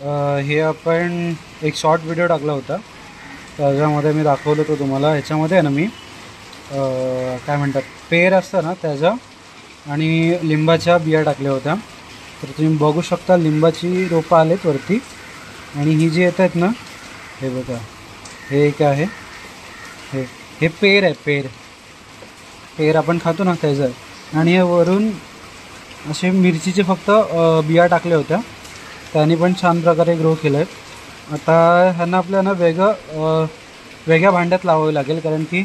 हे आपण एक शॉर्ट व्हिडिओ टाकला होता, त्याच्यामध्ये मी दाखवलं होतं तुम्हाला. ह्याच्यामध्ये आहे ना मी काय म्हणतात, पेर असतं ना त्याच्या आणि लिंबाच्या बिया टाकल्या होत्या. तर तुम्ही बघू शकता लिंबाची रोपं आलेत वरती, आणि ही जी येत आहेत ना, हे बघा, हे एक आहे, हे हे पेर आहे. पेर आपण खातो ना त्याचं आहे. आणि हे वरून असे मिरचीचे फक्त बिया टाकल्या होत्या, त्याने पण छान प्रकारे ग्रो केलं आहे. आता ह्यांना आपल्याला वेगळ्या भांड्यात लावावे लागेल, कारण की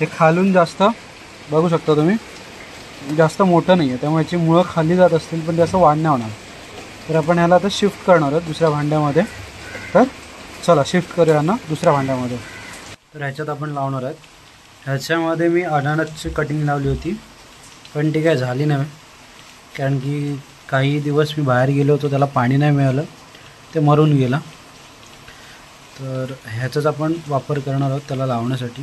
हे खालून जास्त बघू शकता तुम्ही जास्त मोठं नाही आहे, त्यामुळे याची मुळं खाली जात असतील पण जास्त वाढ नाही होणार. तर आपण ह्याला आता शिफ्ट करणार आहोत दुसऱ्या भांड्यामध्ये. तर चला शिफ्ट करूया ना दुसऱ्या भांड्यामध्ये. तर ह्याच्यात आपण लावणार आहेत. ह्याच्यामध्ये मी अननसची कटिंग लावली होती, पण ती काय झाली नाही, कारण की काही दिवस मी बाहेर गेलो होतो, त्याला पाणी नाही मिळालं, ते मरून गेलं. तर ह्याचाच आपण वापर करणार आहोत त्याला लावण्यासाठी.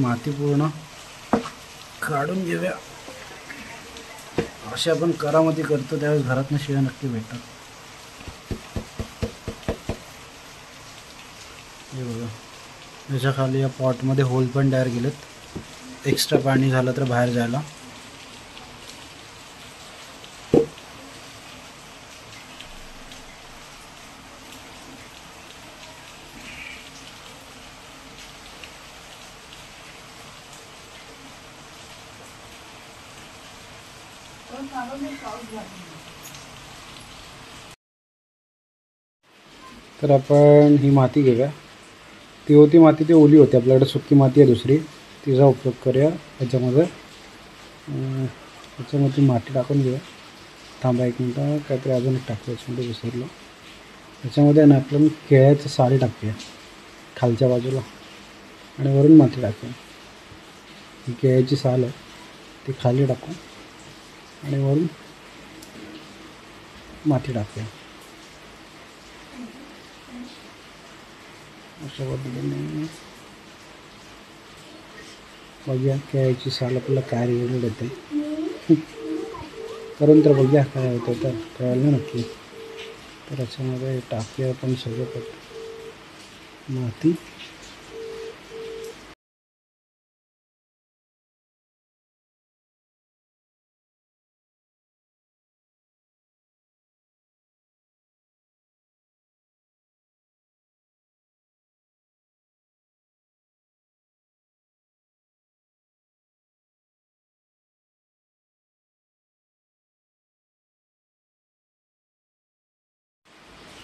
माती पूर्ण काढून घेऊया. असे आपण करामती करतो त्यावेळेस घरातनं शिव्या नक्की भेटतात. हे बघा, त्याच्या खाली या पॉटमध्ये होल पण तयार केलेत, एक्स्ट्रा पाणी झालं तर बाहेर जायला. तर आपण ही माती घेऊया. ती होती माती, ती ओली होती. आपल्याकडे सुकी माती आहे दुसरी, तिचा उपयोग करूया याच्यामध्ये. याच्यामध्ये माती टाकून घेऊया. थांबा एक मिनटं, काहीतरी अजून एक टाकूया याच्यामध्ये, विसरलो. याच्यामध्ये ना आपण केळ्याचं साल टाकूया खालच्या बाजूला, आणि वरून माती टाकूया. ही केळ्याची साल आहे ती खाली टाकू, आणि वरून माती टाकूया. अशा पद्धतीने बघूया केळ्याची साल आपल्याला काय रिझल्ट येते. करून तर बघूया काय होतं, तर कळलं नक्की. तर याच्यामध्ये टाकूया आपण सगळं माती.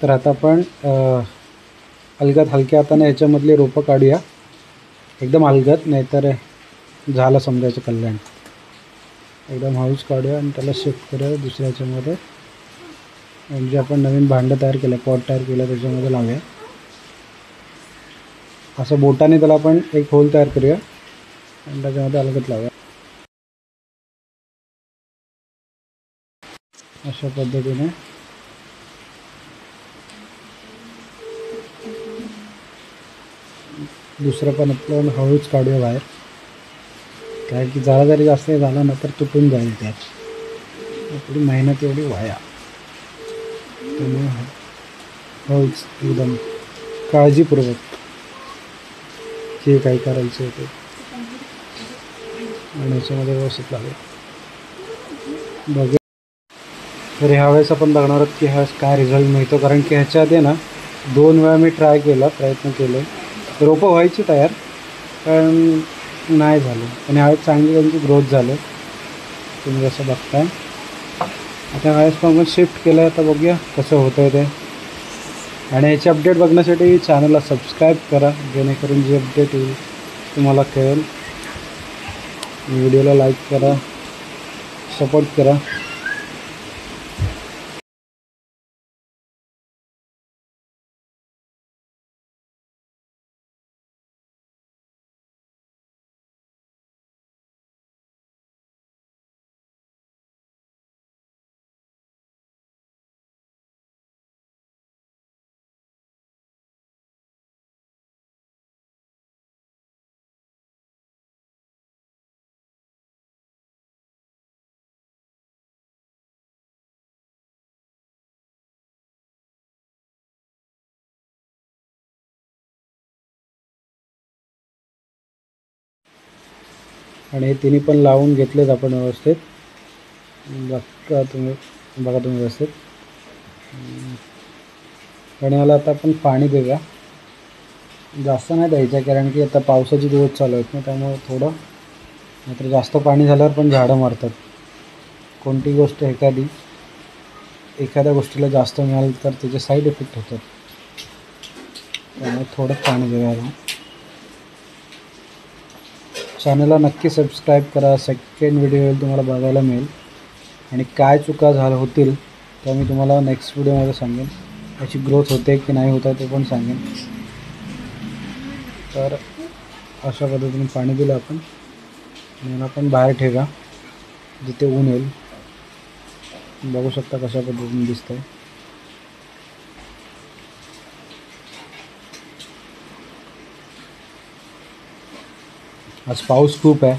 तर आता आपण अलगद हलक्या हाताने याच्यामधले रोपं काढूया, एकदम अलगद, नाहीतर झालं समजायचं कल्याण. एकदम हळूच काढूया आणि त्याला शिफ्ट करूया दुसऱ्या याच्यामध्ये. म्हणजे आपण नवीन भांडं तयार केलं, पॉट तयार केलं, त्याच्यामध्ये लावूया. असं बोटाने त्याला आपण एक होल तयार करूया आणि त्याच्यामध्ये अलगद लावूया. अशा पद्धतीने दुसरं पण आपण हळूच काढूया बाहेर, कारण की जरा जरी जास्त झाला ना तर तुटून जाईल, त्यात आपली मेहनत एवढी वाया. त्यामुळे हळूच एकदम काळजीपूर्वक जे काही करायचं आहे ते, आणि याच्यामध्ये व्यवस्थित लागेल बघूया. तर ह्यावेळेस आपण बघणार आहोत की ह्यावेळेस काय रिझल्ट मिळतो, कारण की ह्याच्या आधी ना 2 वेळा मी प्रयत्न केले, रोपं व्हायची तयार, पण नाही झालं. आणि ह्यावेळेस चांगली त्यांची ग्रोथ झाली, तुम्ही जसं बघताय. आता ह्यावेळेस पण आपण शिफ्ट केलं आहे, आता बघूया कसं होतं आहे ते. आणि याची अपडेट बघण्यासाठी चॅनलला सबस्क्राईब करा, जेणेकरून जी अपडेट येईल तुम्हाला कळेल. व्हिडिओला लाईक करा, सपोर्ट करा. आणि हे तिन्ही पण लावून घेतलेत आपण व्यवस्थित. बघा तुम्ही व्यवस्थित. आणि याला आता आपण पाणी देऊया. जास्त नाही द्यायचं कारण की आता पावसाचे दिवस चालू आहेत ना, त्यामुळे थोडं, नाहीतर जास्त पाणी झाल्यावर पण झाडं मरतात. कोणती गोष्ट एखाद्या गोष्टीला जास्त मिळालं तर त्याचे साईड इफेक्ट होतात. त्यामुळे थोडं पाणी द्यायला. चॅनलला नक्की सबस्क्राईब करा. सेकंड व्हिडिओ तुम्हाला बघायला मिळेल. आणि काय चुका होतील त्या मी तुम्हाला नेक्स्ट व्हिडिओमध्ये सांगेन. याची ग्रोथ होते की नाही होत आहे ते पण सांगेन. तर अशा पद्धतीने पाणी दिलं आपण. याला आपण बाहेर ठेवा जिथे ऊन येईल. बघू शकता कशा पद्धतीने दिसतंय. आज पाऊस खूप आहे.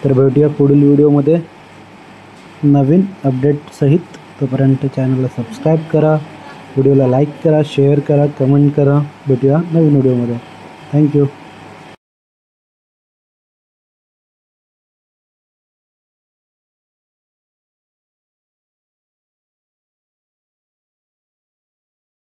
तर भेटूया पुढील व्हिडिओमध्ये नवीन अपडेट सहित. तोपर्यंत चॅनलला सबस्क्राईब करा, व्हिडिओला लाईक करा, शेअर करा, कमेंट करा. भेटूया नवीन व्हिडिओमध्ये. थँक्यू.